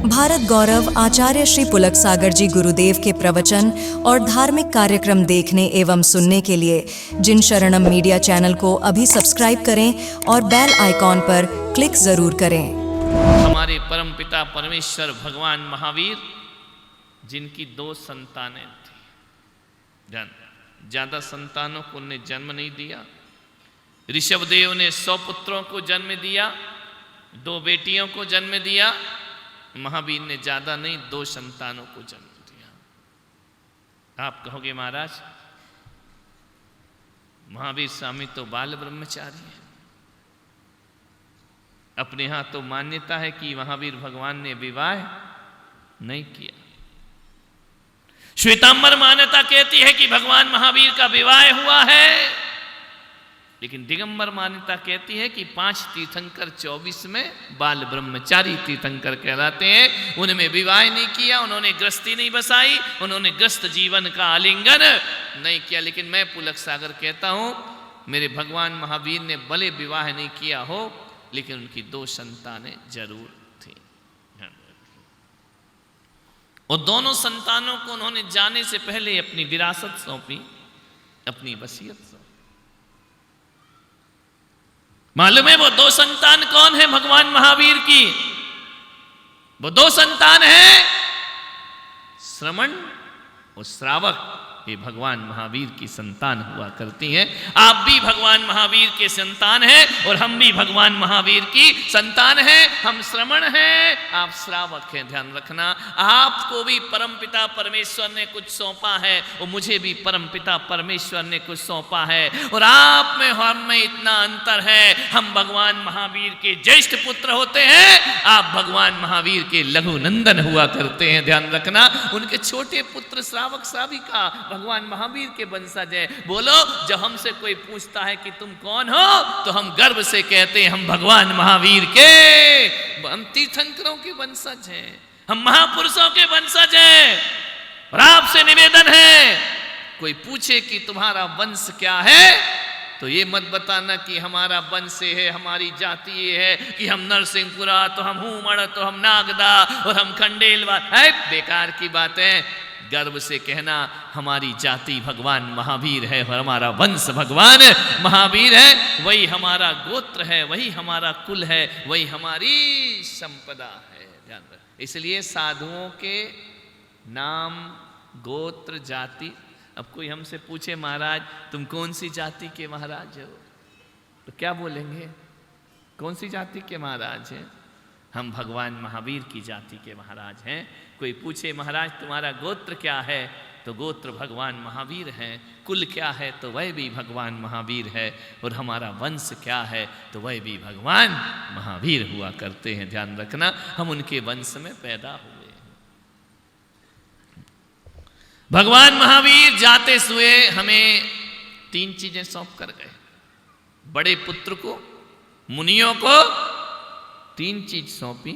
भारत गौरव आचार्य श्री पुलक सागर जी गुरुदेव के प्रवचन और धार्मिक कार्यक्रम देखने एवं सुनने के लिए जिन शरणम मीडिया चैनल को अभी सब्सक्राइब करें और बेल आइकॉन पर क्लिक जरूर करें। हमारे परम पिता परमेश्वर भगवान महावीर जिनकी 2 संतानें थी, ज्यादा संतानों को उन्हें जन्म नहीं दिया। ऋषभदेव ने 100 पुत्रों को जन्म दिया, 2 बेटियों को जन्म दिया। महावीर ने ज्यादा नहीं 2 संतानों को जन्म दिया। आप कहोगे महाराज महावीर स्वामी तो बाल ब्रह्मचारी है। अपने यहां तो मान्यता है कि महावीर भगवान ने विवाह नहीं किया। श्वेतांबर मान्यता कहती है कि भगवान महावीर का विवाह हुआ है, लेकिन दिगंबर मान्यता कहती है कि 5 तीर्थंकर 24 में बाल ब्रह्मचारी तीर्थंकर कहलाते हैं। उनमें विवाह नहीं किया, उन्होंने गृहस्थी नहीं बसाई, उन्होंने गृहस्थ जीवन का आलिंगन नहीं किया। लेकिन मैं पुलक सागर कहता हूं, मेरे भगवान महावीर ने भले विवाह नहीं किया हो, लेकिन उनकी 2 संतानें जरूर थी। और दोनों संतानों को उन्होंने जाने से पहले अपनी विरासत सौंपी, अपनी वसीयत सौंपी। मालूम है वो 2 संतान कौन है भगवान महावीर की? वो 2 संतान हैं श्रमण और श्रावक। ये भगवान महावीर की संतान हुआ करती हैं। आप भी भगवान महावीर के संतान हैं और हम भी भगवान महावीर की संतान हैं। हम श्रमण हैं, आप श्रावक हैं। ध्यान रखना, आपको भी परमपिता परमेश्वर ने कुछ सौंपा है और मुझे भी परमपिता परमेश्वर ने कुछ सौंपा है। और आप में हम में इतना अंतर है। हम भगवान महावीर के ज्येष्ठ पुत्र होते हैं, आप भगवान महावीर के लघु नंदन हुआ करते हैं। ध्यान रखना, उनके छोटे पुत्र श्रावक श्राविका भगवान महावीर के वंशज है। बोलो, जब हमसे कोई पूछता है कि तुम कौन हो, तो हम गर्व से कहते हैं हम भगवान महावीर के, हम तीर्थंकरों के वंशज हैं, हम महापुरुषों के वंशज हैं। और आपसे निवेदन है, कोई पूछे कि तुम्हारा वंश क्या है, तो ये मत बताना कि हमारा वंश है, हमारी जाति ये है कि हम नरसिंहपुरा, तो हम हूमड़, तो हम नागदा और हम खंडेलवा है। बेकार की बात है। गर्व से कहना हमारी जाति भगवान महावीर है और हमारा वंश भगवान महावीर है। वही हमारा गोत्र है, वही हमारा कुल है, वही हमारी संपदा है। ध्यान रख। इसलिए साधुओं के नाम, गोत्र, जाति। अब कोई हमसे पूछे महाराज तुम कौन सी जाति के महाराज हो, तो क्या बोलेंगे? कौन सी जाति के महाराज हैं? हम भगवान महावीर की जाति के महाराज हैं। कोई पूछे महाराज तुम्हारा गोत्र क्या है, तो गोत्र भगवान महावीर हैं। कुल क्या है, तो वह भी भगवान महावीर है। और हमारा वंश क्या है, तो वह भी भगवान महावीर हुआ करते हैं। ध्यान रखना, हम उनके वंश में पैदा हुए। भगवान महावीर जाते हुए हमें 3 चीजें सौंप कर गए। बड़े पुत्र को, मुनियों को 3 चीज सौंपी,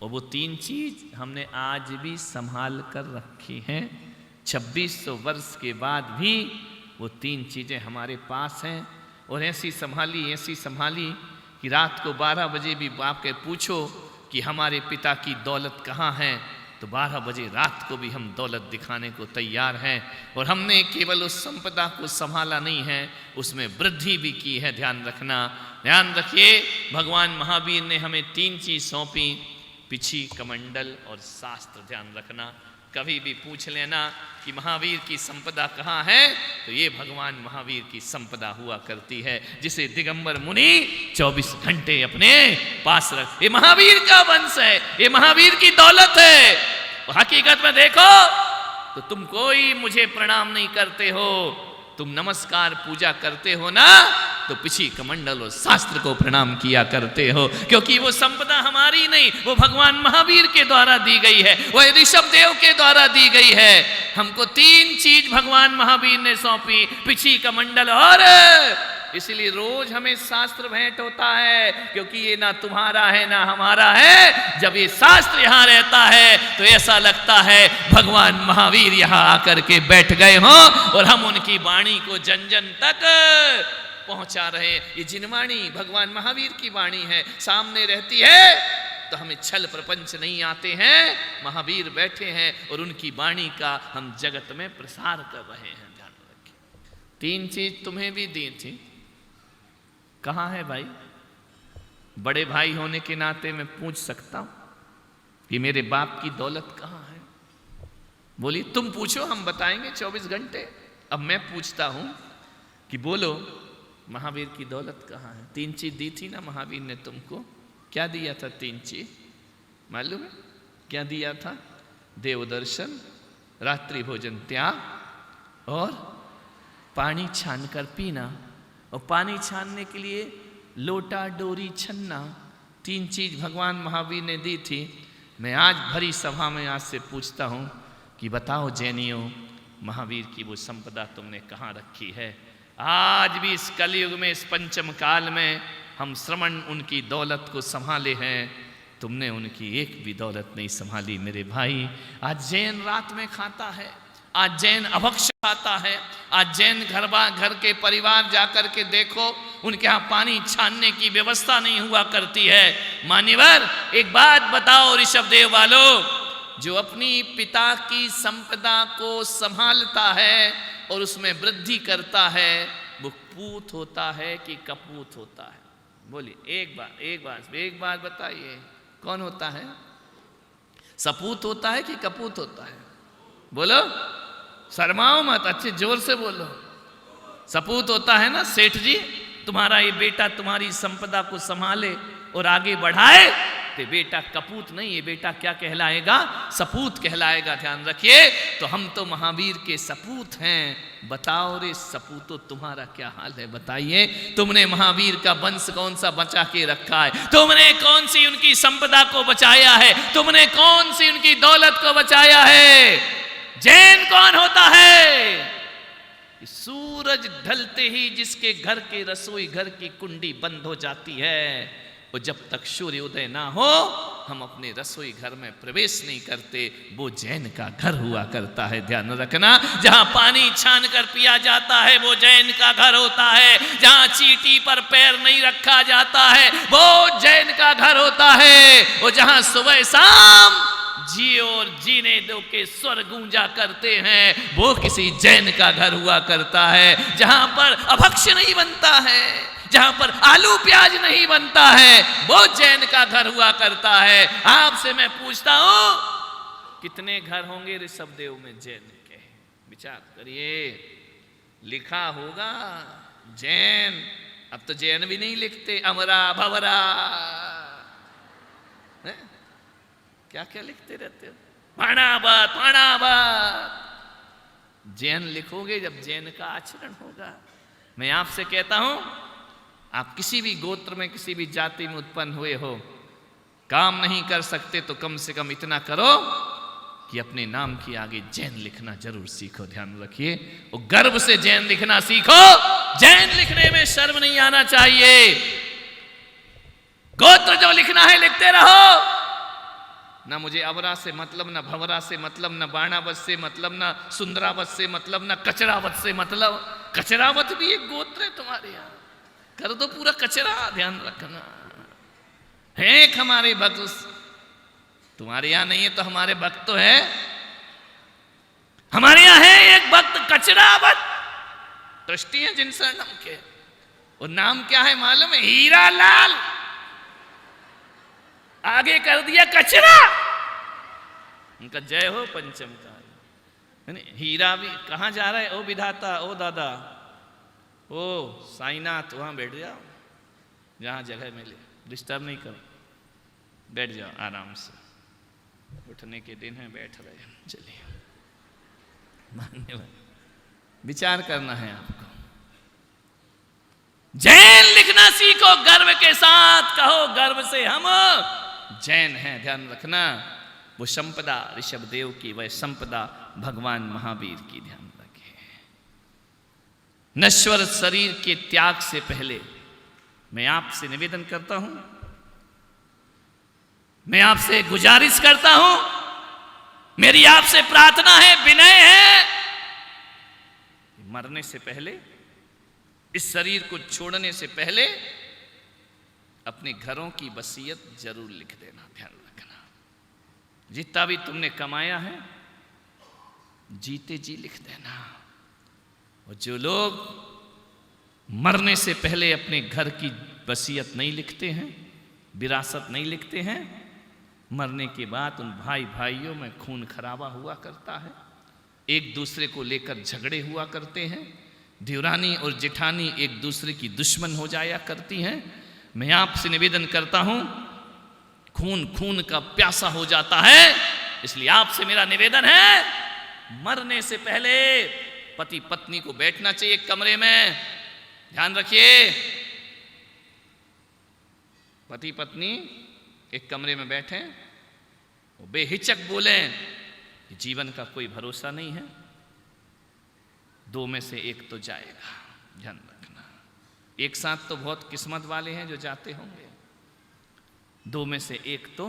और वो 3 चीज हमने आज भी संभाल कर रखी हैं। 2600 वर्ष के बाद भी वो 3 चीजें हमारे पास हैं। और ऐसी संभाली कि रात को 12 बजे भी बाप के पूछो कि हमारे पिता की दौलत कहाँ है, तो 12 बजे रात को भी हम दौलत दिखाने को तैयार हैं। और हमने केवल उस संपदा को संभाला नहीं है, उसमें वृद्धि भी की है। ध्यान रखना, ध्यान रखिए, भगवान महावीर ने हमें 3 चीज सौंपी, पिछी, कमंडल और शास्त्र। ध्यान रखना, कभी भी पूछ लेना कि महावीर की संपदा कहाँ है, तो ये भगवान महावीर की संपदा हुआ करती है, जिसे दिगंबर मुनि 24 घंटे अपने पास रख। ये महावीर का वंश है, ये महावीर की दौलत है। हकीकत में देखो तो तुम कोई मुझे प्रणाम नहीं करते हो, तुम नमस्कार पूजा करते हो ना, तो पिछी, कमंडल और शास्त्र को प्रणाम किया करते हो। क्योंकि वो संपदा हमारी नहीं, वो भगवान महावीर के द्वारा दी गई है, वो ऋषभदेव के द्वारा दी गई है। हमको 3 चीज भगवान महावीर ने सौंपी, पिछी, कमंडल और इसलिए रोज हमें शास्त्र भेंट होता है, क्योंकि ये ना तुम्हारा है ना हमारा है। जब ये शास्त्र यहाँ रहता है तो ऐसा लगता है भगवान महावीर यहाँ आकर के बैठ गए हों और हम उनकी वाणी को जन जन तक पहुंचा रहे। ये जिनवाणी भगवान महावीर की वाणी है, सामने रहती है तो हमें छल प्रपंच नहीं आते हैं। महावीर बैठे हैं और उनकी वाणी का हम जगत में प्रसार कर रहे हैं। ध्यान रखिए, 3 चीज तुम्हें भी दी थी। कहाँ है भाई? बड़े भाई होने के नाते मैं पूछ सकता हूं कि मेरे बाप की दौलत कहाँ है? बोलिए, तुम पूछो, हम बताएंगे 24 घंटे। अब मैं पूछता हूं कि बोलो, महावीर की दौलत कहाँ है? 3 चीज दी थी ना महावीर ने तुमको। क्या दिया था? 3 चीज मालूम है? क्या दिया था? देव दर्शन, रात्रि भोजन त्याग और पानी छानकर पीना। और पानी छानने के लिए लोटा डोरी छन्ना। 3 चीज भगवान महावीर ने दी थी। मैं आज भरी सभा में आज से पूछता हूं कि बताओ जैनियों, महावीर की वो संपदा तुमने कहाँ रखी है? आज भी इस कलयुग में, इस पंचम काल में हम श्रमण उनकी दौलत को संभाले हैं। तुमने उनकी एक भी दौलत नहीं संभाली मेरे भाई। आज जैन रात में खाता है, आज जैन अभक्ष खाता है, आज जैन घर के परिवार जाकर के देखो, उनके यहाँ पानी छानने की व्यवस्था नहीं हुआ करती है। मान्यवर, एक बात बताओ ऋषभदेव वालों, जो अपनी पिता की संपदा को संभालता है और उसमें वृद्धि करता है, वो पूत होता है कि कपूत होता है? बोलिए, एक बार बताइए, कौन होता है? सपूत होता है कि कपूत होता है? बोलो, शर्माओ मत, अच्छे जोर से बोलो। सपूत होता है ना। सेठ जी, तुम्हारा ये बेटा तुम्हारी संपदा को संभाले और आगे बढ़ाए, तो बेटा कपूत नहीं, ये बेटा क्या कहलाएगा? सपूत कहलाएगा। ध्यान रखिए। तो हम तो महावीर के सपूत हैं। बताओ रे सपूतो, तुम्हारा क्या हाल है? बताइए, तुमने महावीर का वंश कौन सा बचा के रखा है? तुमने कौन सी उनकी संपदा को बचाया है? तुमने कौन सी उनकी दौलत को बचाया है? जैन कौन होता है? सूरज ढलते ही जिसके घर के रसोई घर की कुंडी बंद हो जाती है, वो जब तक सूर्य उदय ना हो हम अपने रसोई घर में प्रवेश नहीं करते। वो जैन का घर हुआ करता है। ध्यान रखना, जहां पानी छान कर पिया जाता है वो जैन का घर होता है। जहां चींटी पर पैर नहीं रखा जाता है वो जैन का घर होता है। वो जहां सुबह शाम जियो और जीने दो के स्वर गूंजा करते हैं, वो किसी जैन का घर हुआ करता है। जहां पर अभक्ष नहीं बनता है, जहां पर आलू प्याज नहीं बनता है, वो जैन का घर हुआ करता है। आपसे मैं पूछता हूं, कितने घर होंगे ऋषभदेव में जैन के? विचार करिए। लिखा होगा जैन, अब तो जैन भी नहीं लिखते, अमरा भवरा, क्या क्या लिखते रहते हो, पाणावत पाणावत। जैन लिखोगे जब जैन का आचरण होगा। मैं आपसे कहता हूं, आप किसी भी गोत्र में, किसी भी जाति में उत्पन्न हुए हो, काम नहीं कर सकते तो कम से कम इतना करो कि अपने नाम के आगे जैन लिखना जरूर सीखो। ध्यान रखिए, और गर्व से जैन लिखना सीखो। जैन लिखने में शर्म नहीं आना चाहिए। गोत्र जो लिखना है लिखते रहो। ना मुझे अवरा से मतलब, ना भवरा से मतलब, ना बाणावत से मतलब, ना सुंदरावत से मतलब, ना कचरावत से मतलब। कचरावत भी एक गोत्र है तुम्हारे यहाँ, कर दो पूरा कचरा। ध्यान रखना है। एक हमारे भक्त, तुम्हारे यहां नहीं है तो हमारे भक्त तो है। हमारे यहां है एक भक्त कचरावत, दृष्टि है जिन शरणम के। और नाम क्या है मालूम है? हीरा लाल। आगे कर दिया कचरा। उनका जय हो पंचम काल। हीरा भी कहां जा रहा है? ओ विधाता, ओ दादा, ओ साईनाथ, वहां बैठ जाओ जहां जगह मिले, डिस्टर्ब नहीं करो, बैठ जाओ आराम से। उठने के दिन है, बैठ रहे। चलिए, धन्यवाद। विचार करना है आपको। जैन लिखना सीखो, गर्व के साथ कहो, गर्व से हम जैन हैं। ध्यान रखना, वो संपदा ऋषभदेव की, वह संपदा भगवान महावीर की। ध्यान रखें। नश्वर शरीर के त्याग से पहले मैं आपसे निवेदन करता हूं, मैं आपसे गुजारिश करता हूं, मेरी आपसे प्रार्थना है, विनय है, मरने से पहले, इस शरीर को छोड़ने से पहले अपने घरों की वसीयत जरूर लिख देना, ध्यान रखना। जितना भी तुमने कमाया है जीते जी लिख देना। और जो लोग मरने से पहले अपने घर की वसीयत नहीं लिखते हैं, विरासत नहीं लिखते हैं, मरने के बाद उन भाई भाइयों में खून खराबा हुआ करता है, एक दूसरे को लेकर झगड़े हुआ करते हैं, देवरानी और जेठानी एक दूसरे की दुश्मन हो जाया करती हैं। मैं आपसे निवेदन करता हूं, खून खून का प्यासा हो जाता है, इसलिए आपसे मेरा निवेदन है, मरने से पहले पति पत्नी को बैठना चाहिए एक कमरे में। ध्यान रखिए, पति पत्नी एक कमरे में बैठे, वो बेहिचक बोलें कि जीवन का कोई भरोसा नहीं है, दो में से एक तो जाएगा। ध्यान रखना, एक साथ तो बहुत किस्मत वाले हैं जो जाते होंगे, दो में से एक तो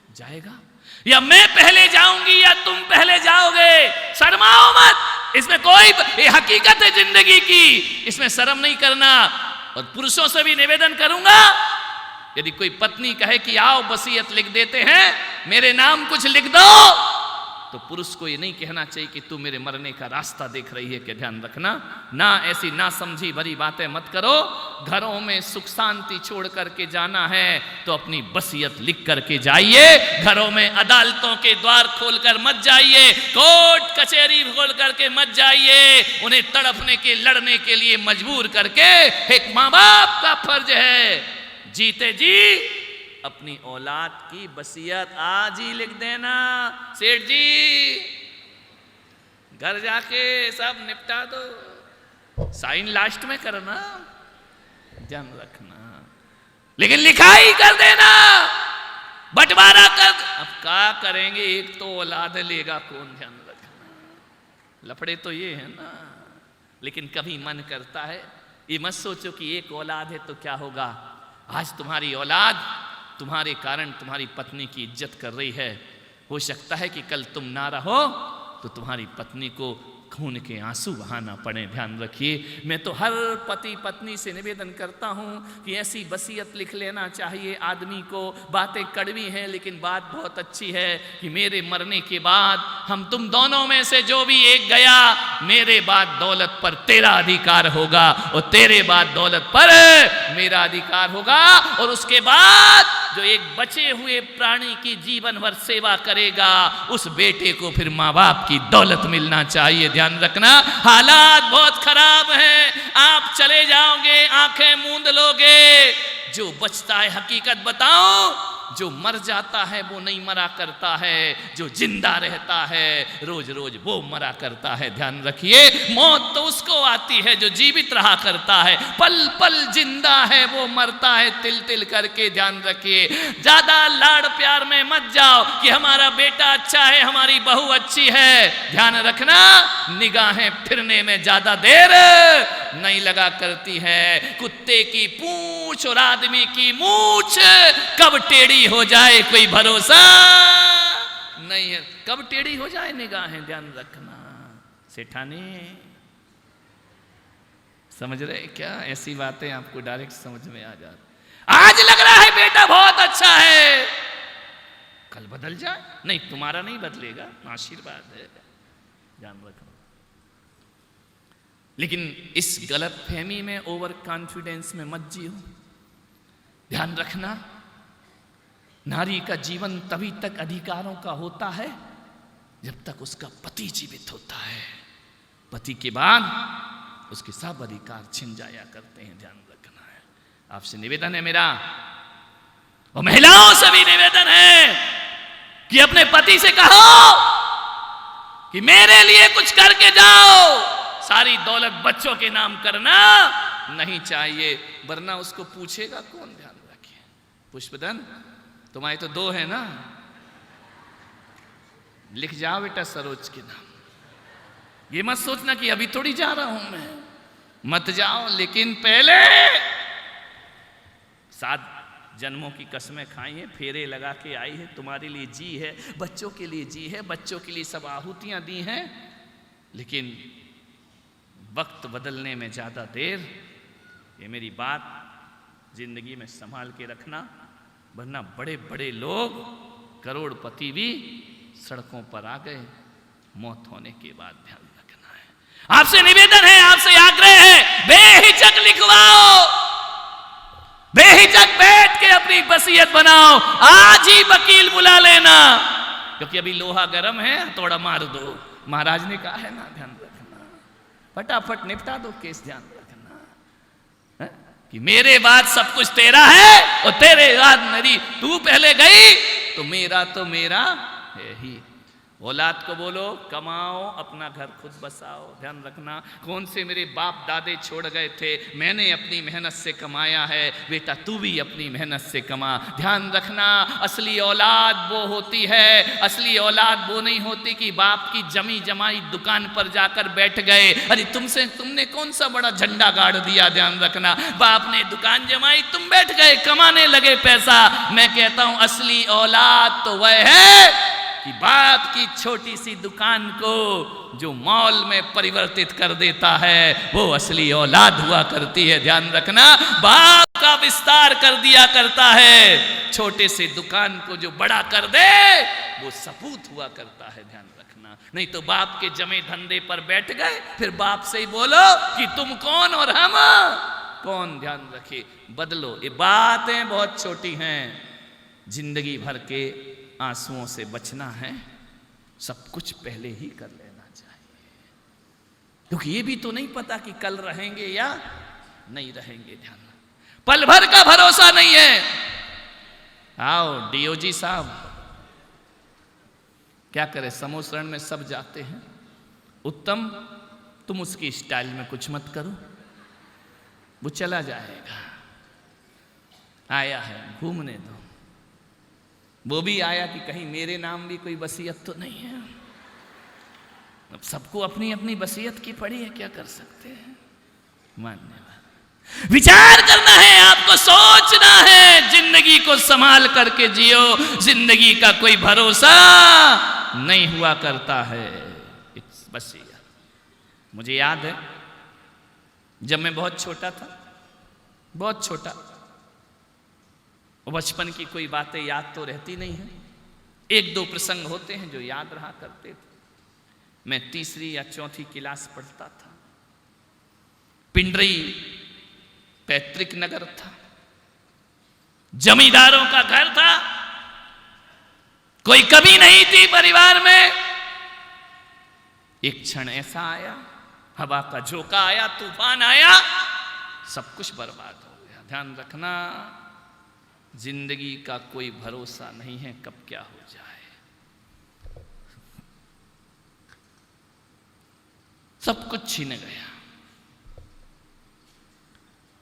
जाएगा। या मैं पहले जाऊंगी या तुम पहले जाओगे, शर्माओ मत, इसमें कोई, ये हकीकत है जिंदगी की, इसमें शर्म नहीं करना। और पुरुषों से भी निवेदन करूंगा, यदि कोई पत्नी कहे कि आओ वसीयत लिख देते हैं, मेरे नाम कुछ लिख दो, तो पुरुष को ये नहीं कहना चाहिए कि तू मेरे मरने का रास्ता देख रही है। कि ध्यान रखना, ना ऐसी ना समझी भरी बातें मत करो। घरों में सुख शांति छोड़ करके जाना है तो अपनी वसीयत लिख करके जाइए। घरों में अदालतों के द्वार खोलकर मत जाइए, कोर्ट कचहरी खोल करके मत जाइए, उन्हें तड़पने के लड़ने के लिए मजबूर करके। एक माँ बाप का फर्ज है जीते जी अपनी औलाद की वसीयत आज ही लिख देना। सेठ जी घर जाके सब निपटा दो, साइन लास्ट में करना, ध्यान रखना, लेकिन लिखाई कर देना, बंटवारा कर। अब क्या करेंगे, एक तो औलाद लेगा कौन, ध्यान रखना। लफड़े तो ये है ना, लेकिन कभी मन करता है, ये मत सोचो कि एक औलाद है तो क्या होगा। आज तुम्हारी औलाद तुम्हारे कारण तुम्हारी पत्नी की इज्जत कर रही है, हो सकता है कि कल तुम ना रहो तो तुम्हारी पत्नी को खून के आंसू बहाना पड़े। ध्यान रखिए, मैं तो हर पति पत्नी से निवेदन करता हूं कि ऐसी वसीयत लिख लेना चाहिए आदमी को। बातें कड़वी हैं लेकिन बात बहुत अच्छी है कि मेरे मरने के बाद हम तुम दोनों में से जो भी एक गया, मेरे बाद दौलत पर तेरा अधिकार होगा और तेरे बाद दौलत पर मेरा अधिकार होगा। और उसके बाद जो एक बचे हुए प्राणी की जीवन भर सेवा करेगा, उस बेटे को फिर माँ बाप की दौलत मिलना चाहिए। ध्यान रखना, हालात बहुत खराब हैं, आप चले जाओगे, आंखें मूंद लोगे, जो बचता है हकीकत बताओ, जो मर जाता है वो नहीं मरा करता है, जो जिंदा रहता है रोज रोज वो मरा करता है। ध्यान रखिए, मौत तो उसको आती है जो जीवित रहा करता है, पल पल जिंदा है वो मरता है तिल तिल करके। ध्यान रखिए, ज्यादा लाड़ प्यार में मत जाओ कि हमारा बेटा अच्छा है, हमारी बहू अच्छी है। ध्यान रखना, निगाहें फिरने में ज्यादा देर नहीं लगा करती है। कुत्ते की पूंछ और आदमी की मूंछ कब टेढ़ी हो जाए कोई भरोसा नहीं है, कब टेढ़ी हो जाए निगाहें। ध्यान रखना सेठानी, समझ रहे क्या? ऐसी बातें आपको डायरेक्ट समझ में आ जाती। आज लग रहा है बेटा बहुत अच्छा है, कल बदल जाए, नहीं तुम्हारा नहीं बदलेगा, आशीर्वाद है। ध्यान रखना, लेकिन इस गलत फहमी में, ओवर कॉन्फिडेंस में मत जियो। ध्यान रखना, नारी का जीवन तभी तक अधिकारों का होता है जब तक उसका पति जीवित होता है। पति के बाद उसके सब अधिकार छिन जाया करते हैं। ध्यान रखना है, आपसे निवेदन है मेरा, और महिलाओं से भी निवेदन है कि अपने पति से कहो कि मेरे लिए कुछ करके जाओ। सारी दौलत बच्चों के नाम करना नहीं चाहिए, वरना उसको पूछेगा कौन। ध्यान रखिए, पुष्पदन तुम्हारे तो दो है ना, लिख जाओ बेटा सरोज के नाम। ये मत सोचना कि अभी थोड़ी जा रहा हूं मैं, मत जाओ, लेकिन पहले 7 जन्मों की कसमें खाई है, फेरे लगा के आई है, तुम्हारे लिए जी है, बच्चों के लिए जी है, बच्चों के लिए सब आहुतियां दी हैं। लेकिन वक्त बदलने में ज्यादा देर, ये मेरी बात जिंदगी में संभाल के रखना, वरना बड़े बड़े लोग करोड़पति भी सड़कों पर आ गए, मौत होने के बाद ध्यान रखना है। आपसे निवेदन है, आपसे आग्रह है, बेहिचक लिखवाओ, बेहिचक बैठ के अपनी वसीयत बनाओ, आज ही वकील बुला लेना, क्योंकि अभी लोहा गर्म है, हथौड़ा मार दो। महाराज ने कहा है ना, ध्यान रखना, फटाफट निपटा दो केस, ध्यान रखना कि मेरे बाद सब कुछ तेरा है और तेरे बाद मेरी, तू पहले गई तो मेरा है ही। औलाद को बोलो कमाओ, अपना घर खुद बसाओ, ध्यान रखना। कौन से मेरे बाप दादे छोड़ गए थे, मैंने अपनी मेहनत से कमाया है, बेटा तू भी अपनी मेहनत से कमा। ध्यान रखना, असली औलाद वो होती है, असली औलाद वो नहीं होती कि बाप की जमी जमाई दुकान पर जाकर बैठ गए। अरे तुमने कौन सा बड़ा झंडा गाड़ दिया, ध्यान रखना। बाप ने दुकान जमाई, तुम बैठ गए कमाने लगे पैसा। मैं कहता हूं असली औलाद तो वह है कि बाप की छोटी सी दुकान को जो मॉल में परिवर्तित कर देता है, वो असली औलाद हुआ करती है। ध्यान रखना, बाप का विस्तार कर दिया करता है, छोटे से दुकान को जो बड़ा कर दे वो सपूत हुआ करता है। ध्यान रखना, नहीं तो बाप के जमे धंधे पर बैठ गए, फिर बाप से ही बोलो कि तुम कौन और हम कौन। ध्यान रखे, बदलो। ये बातें बहुत छोटी हैं, जिंदगी भर के आंसुओं से बचना है, सब कुछ पहले ही कर लेना चाहिए, क्योंकि ये भी तो नहीं पता कि कल रहेंगे या नहीं रहेंगे। ध्यान, पल भर का भरोसा नहीं है। आओ डीओजी साहब, क्या करे, समोसरण में सब जाते हैं। उत्तम, तुम उसकी स्टाइल में कुछ मत करो, वो चला जाएगा, आया है घूमने दो। वो भी आया कि कहीं मेरे नाम भी कोई वसीयत तो नहीं है। अब सबको अपनी अपनी वसीयत की पड़ी है, क्या कर सकते हैं। मान्यवाद, विचार करना है, आपको सोचना है, जिंदगी को संभाल करके जियो। जिंदगी का कोई भरोसा नहीं हुआ करता है। वसीयत, मुझे याद है जब मैं बहुत छोटा था, बहुत छोटा, बचपन की कोई बातें याद तो रहती नहीं है, एक दो प्रसंग होते हैं जो याद रहा करते थे। मैं तीसरी या चौथी क्लास पढ़ता था, पिंडरी पैतृक नगर था, जमींदारों का घर था, कोई कमी नहीं थी परिवार में। एक क्षण ऐसा आया, हवा का झोंका आया, तूफान आया, सब कुछ बर्बाद हो गया। ध्यान रखना, जिंदगी का कोई भरोसा नहीं है, कब क्या हो जाए। सब कुछ छीन गया।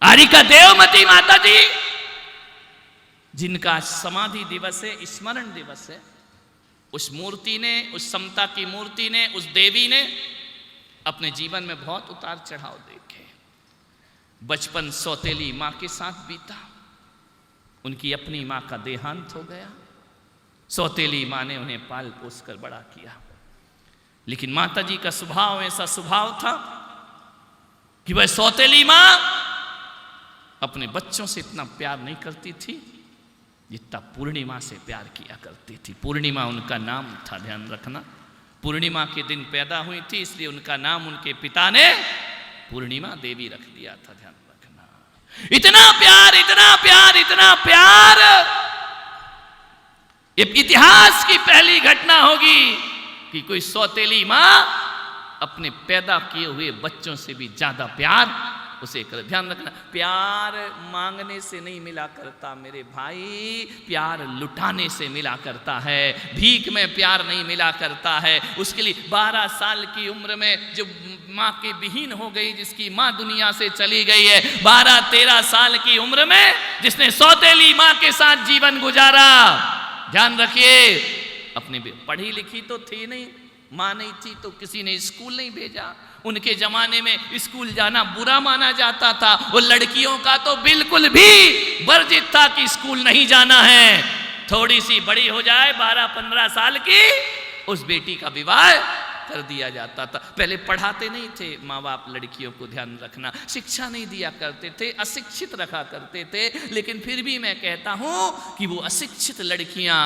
आरी का देवमती माता जी, जिनका समाधि दिवस है, स्मरण दिवस है, उस मूर्ति ने, उस समता की मूर्ति ने, उस देवी ने अपने जीवन में बहुत उतार चढ़ाव देखे। बचपन सौतेली मां के साथ बीता, उनकी अपनी मां का देहांत हो गया। सौतेली मां ने उन्हें पाल पोस कर बड़ा किया, लेकिन माता जी का स्वभाव ऐसा स्वभाव था कि वह सौतेली मां अपने बच्चों से इतना प्यार नहीं करती थी जितना पूर्णिमा से प्यार किया करती थी। पूर्णिमा उनका नाम था, ध्यान रखना। पूर्णिमा के दिन पैदा हुई थी, इसलिए उनका नाम उनके पिता ने पूर्णिमा देवी रख दिया था। ध्यान रखना, इतना प्यार, इतना प्यार, इतना प्यार। ये इतिहास की पहली घटना होगी कि कोई सौतेली मां अपने पैदा किए हुए बच्चों से भी ज्यादा प्यार उसे कर। ध्यान रखना, प्यार मांगने से नहीं मिला करता मेरे भाई, प्यार लुटाने से मिला करता है। भीख में प्यार नहीं मिला करता है। उसके लिए 12 साल की उम्र में जो माँ के विहीन हो गई, जिसकी माँ दुनिया से चली गई है, 12-13 साल की उम्र में जिसने सौतेली माँ के साथ जीवन गुजारा, ध्यान रखिए, अपनी पढ़ी लिखी तो थी नहीं, माँ नहीं थी तो किसी ने स्कूल नहीं भेजा। उनके जमाने में स्कूल जाना बुरा माना जाता था, और लड़कियों का तो बिल्कुल भी वर्जित था कि स्कूल नहीं जाना है। थोड़ी सी बड़ी हो जाए 12-15 साल की, उस बेटी का विवाह कर दिया जाता था। पहले पढ़ाते नहीं थे माँ बाप लड़कियों को, ध्यान रखना, शिक्षा नहीं दिया करते थे, अशिक्षित रखा करते थे। लेकिन फिर भी मैं कहता हूं कि वो अशिक्षित लड़कियां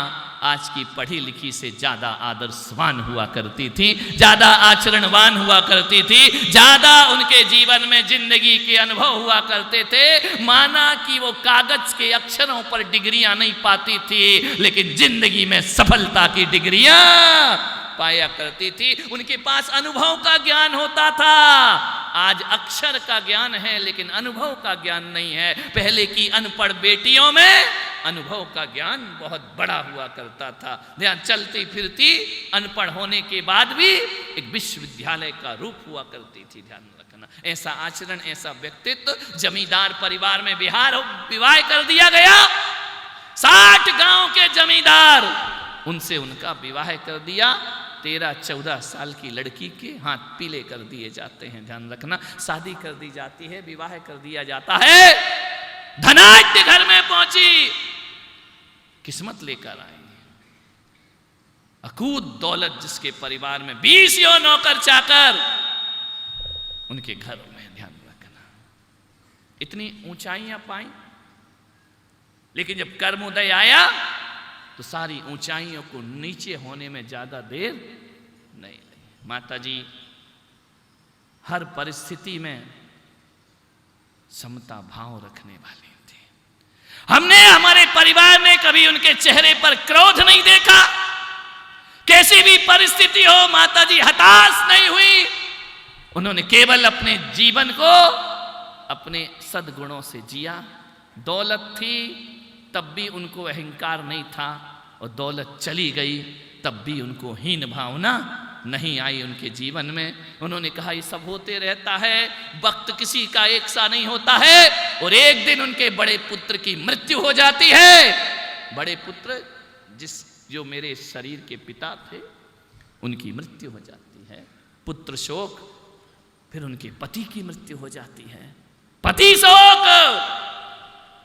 आज की पढ़ी लिखी से ज्यादा आदर्शवान हुआ करती थी, ज्यादा आचरणवान हुआ करती थी, ज्यादा उनके जीवन में जिंदगी के अनुभव हुआ करते थे। माना कि वो कागज के अक्षरों पर डिग्रियां नहीं पाती थी, लेकिन जिंदगी में सफलता की डिग्रियां पाया करती थी। उनके पास अनुभव का ज्ञान होता था। आज अक्षर का ज्ञान है लेकिन अनुभव का ज्ञान नहीं है। पहले की अनपढ़ बेटियों में अनुभव का ज्ञान बहुत बड़ा हुआ करता था। ध्यान, चलती फिरती अनपढ़ होने के बाद भी एक विश्वविद्यालय का रूप हुआ करती थी। ध्यान रखना, ऐसा आचरण, ऐसा व्यक्तित्व। जमींदार परिवार में विवाह कर दिया गया। 60 गांव के जमींदार, उनसे उनका विवाह कर दिया। 13-14 साल की लड़की के हाथ पीले कर दिए जाते हैं। ध्यान रखना, शादी कर दी जाती है, विवाह कर दिया जाता है। धनाढ्य घर में पहुंची, किस्मत लेकर आई। अकूत दौलत जिसके परिवार में 20 नौकर चाकर उनके घरों में। ध्यान रखना, इतनी ऊंचाइयां पाई, लेकिन जब कर्मोदय आया तो सारी ऊंचाइयों को नीचे होने में ज्यादा देर नहीं लगी। माता जी हर परिस्थिति में समता भाव रखने वाली थी। हमने, हमारे परिवार ने कभी उनके चेहरे पर क्रोध नहीं देखा। कैसी भी परिस्थिति हो, माता जी हताश नहीं हुई। उन्होंने केवल अपने जीवन को अपने सद्गुणों से जिया। दौलत थी तब भी उनको अहंकार नहीं था, और दौलत चली गई तब भी उनको हीन भावना नहीं आई उनके जीवन में। उन्होंने कहा ये सब होते रहता है, वक्त किसी का एक सा नहीं होता है। और एक दिन उनके बड़े पुत्र की मृत्यु हो जाती है। बड़े पुत्र जो मेरे शरीर के पिता थे, उनकी मृत्यु हो जाती है। पुत्र शोक, फिर उनके पति की मृत्यु हो जाती है। पति शोक,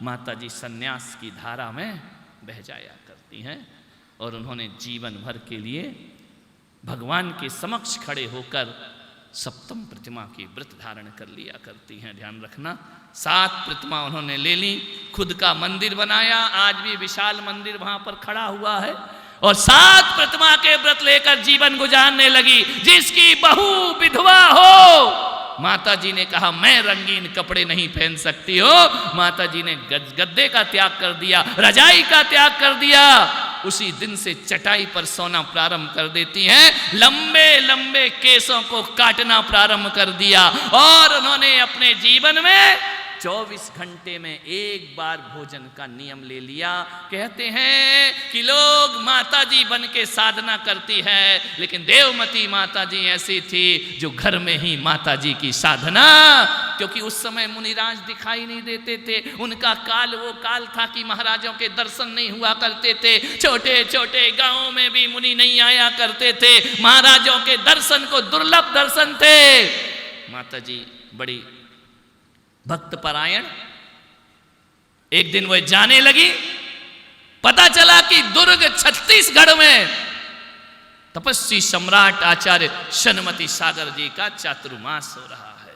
माता जी सन्यास की धारा में बह जाया करती हैं। और उन्होंने जीवन भर के लिए भगवान के समक्ष खड़े होकर सप्तम प्रतिमा की व्रत धारण कर लिया करती हैं। ध्यान रखना, 7 प्रतिमा उन्होंने ले ली, खुद का मंदिर बनाया। आज भी विशाल मंदिर वहां पर खड़ा हुआ है। और 7 प्रतिमा के व्रत लेकर जीवन गुजारने लगी। जिसकी बहू विधवा हो, माता जी ने कहा मैं रंगीन कपड़े नहीं पहन सकती हो। माता जी ने गद्दे का त्याग कर दिया, रजाई का त्याग कर दिया। उसी दिन से चटाई पर सोना प्रारंभ कर देती हैं। लंबे लंबे केसों को काटना प्रारंभ कर दिया। और उन्होंने अपने जीवन में 24 घंटे में एक बार भोजन का नियम ले लिया। कहते हैं कि लोग माता जी बन के साधना करती है, लेकिन देवमती माता जी ऐसी थी जो घर में ही माता जी की साधना, क्योंकि उस समय मुनिराज दिखाई नहीं देते थे। उनका काल वो काल था कि महाराजों के दर्शन नहीं हुआ करते थे। छोटे छोटे गांवों में भी मुनि नहीं आया करते थे। महाराजों के दर्शन को दुर्लभ दर्शन थे। माता जी बड़ी भक्त परायण। एक दिन वह जाने लगी, पता चला कि दुर्ग छत्तीसगढ़ में तपस्वी सम्राट आचार्य शनमती सागर जी का चातुर्मास हो रहा है।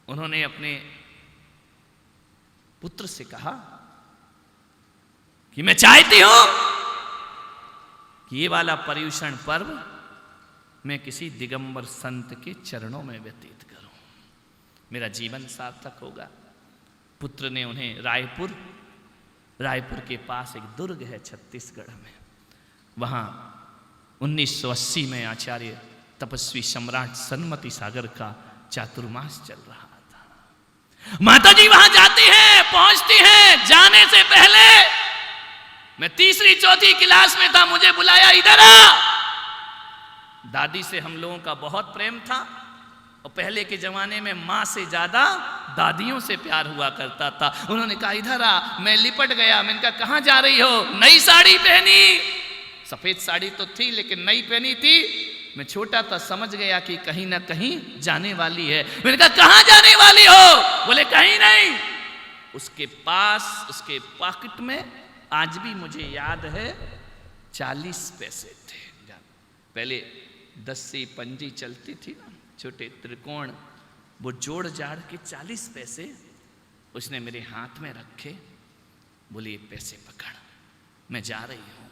उन्होंने अपने पुत्र से कहा कि मैं चाहती हूं कि ये वाला पर्युषण पर्व मैं किसी दिगंबर संत के चरणों में व्यतीत करूं, मेरा जीवन सार्थक होगा। पुत्र ने उन्हें रायपुर के पास एक दुर्ग है छत्तीसगढ़ में, वहां 1980 में आचार्य तपस्वी सम्राट सनमती सागर का चातुर्मास चल रहा था। माता जी वहां जाती हैं, पहुंचती हैं। जाने से पहले मैं 3री-4थी क्लास में था, मुझे बुलाया, इधर आ। दादी से हम लोगों का बहुत प्रेम था, और पहले के जमाने में माँ से ज्यादा दादियों से प्यार हुआ करता था। उन्होंने कहा इधर आ। मैं लिपट गया। मैंने कहा कहाँ जा रही हो? नई साड़ी पहनी। सफेद साड़ी तो थी लेकिन नई पहनी थी। मैं छोटा था, समझ गया कि कहीं ना कहीं जाने वाली है। मैंने कहा कहाँ जाने वाली हो? बोले कहीं नहीं। उसके पास, उसके पॉकेट में आज भी मुझे याद है 40 पैसे थे। पहले 10 पंजी चलती थी ना, छोटे त्रिकोण, वो जोड़ जाड़ के 40 पैसे उसने मेरे हाथ में रखे। बोले ये पैसे पकड़, मैं जा रही हूं।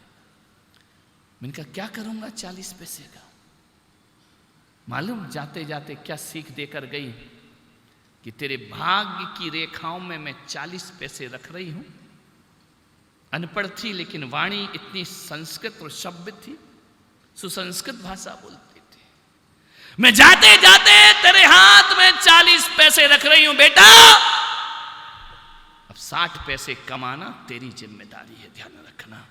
मैंने कहा क्या करूंगा 40 पैसे का? मालूम जाते जाते क्या सीख देकर गई कि तेरे भाग्य की रेखाओं में मैं 40 पैसे रख रही हूं। अनपढ़ थी लेकिन वाणी इतनी संस्कृत और सभ्य थी, सुसंस्कृत भाषा बोलती थी। मैं जाते जाते तेरे हाथ में 40 पैसे रख रही हूं बेटा, अब 60 पैसे कमाना तेरी जिम्मेदारी है, ध्यान रखना।